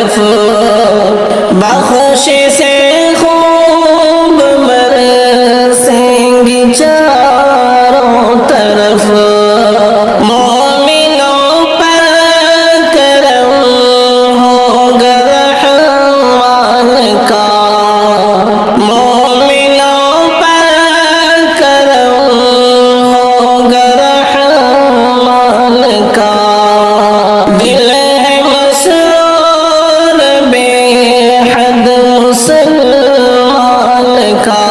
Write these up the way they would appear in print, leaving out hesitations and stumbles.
طرف بخش سے خوب برسیں گی چاروں طرف مومنوں پر کرم ہوگا رحمان کا مومنوں پر کرم ہوگا رحمان کا دل ہے مسرور بے حد مسلمان کا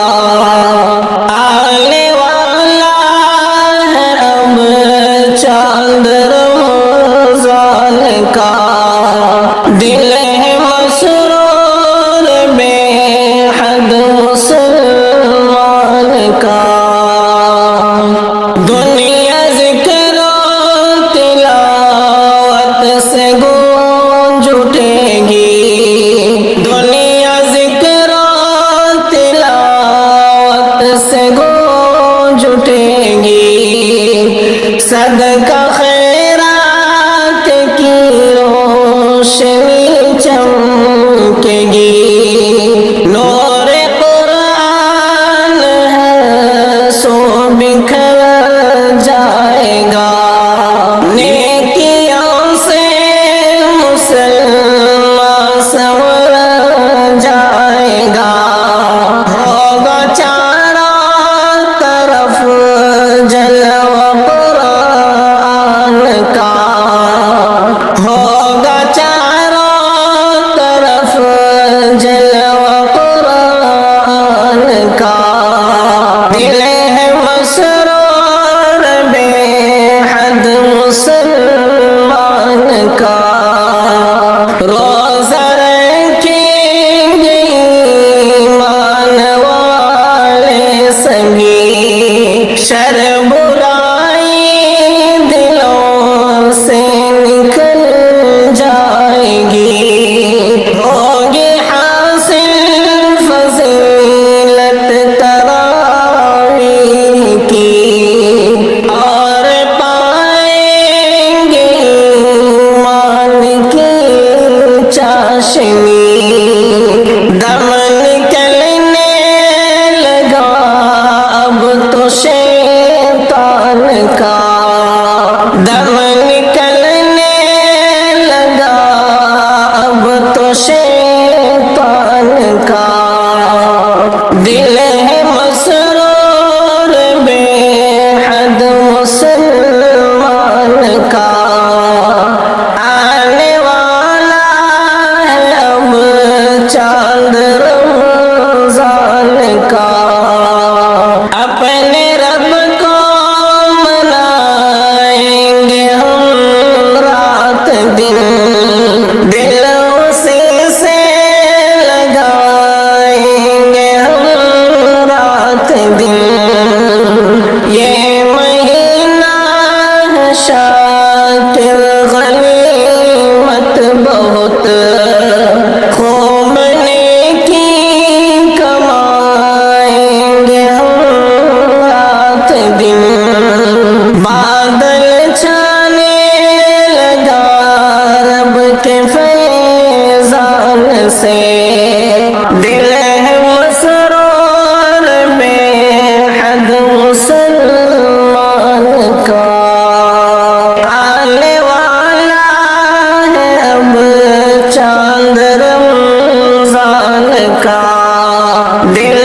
آنے والا ہے اب چاند رمضان کا دل ہے مسرور بے حد مسلمان کا دنیا ذکر و تلاوت سے گونج اٹھے گی دنیا ذکر و تلاوت سے گونج اٹھے گی صدقہ خیرات کی روشنی چمکے گی نور قرآن ہے سو بکھر جائے گا نیکیوں سے مسلمان سنور جائے گا ہوگا چاروں طرف جلوہ قرآن کا ہوگا چاروں طرف جلوہ قرآن کا دل ہے مسرور بے حد مسلمان کا روزہ رکھیں گے ایمان والے سبھی شر برائی دلوں سے نکل جائے گی ہوگی حاصل فضیلت تراویح کی اور پائیں گے ایمان کی چاشنی دم نکلنے لگا اب تو شیطان کا دم نکلنے لگا اب تو شیطان کا دل ہے مسرور بے حد مسلمان کا آنے والا ہے اب چاند رمضان کا اپنے رب کو منائیں گے ہم رات دن دل اسی سے لگائیں گے ہم رات دن یہ مہینہ ہے شاکر غنیمت بہت خوب نیکی کمائیں گے ہم رات دن بادل چھانے لگا رب کے فیضان سے دل ہے مسرور بے حد مسلمان کا آنے والا ہے اب چاند رمضان کا دل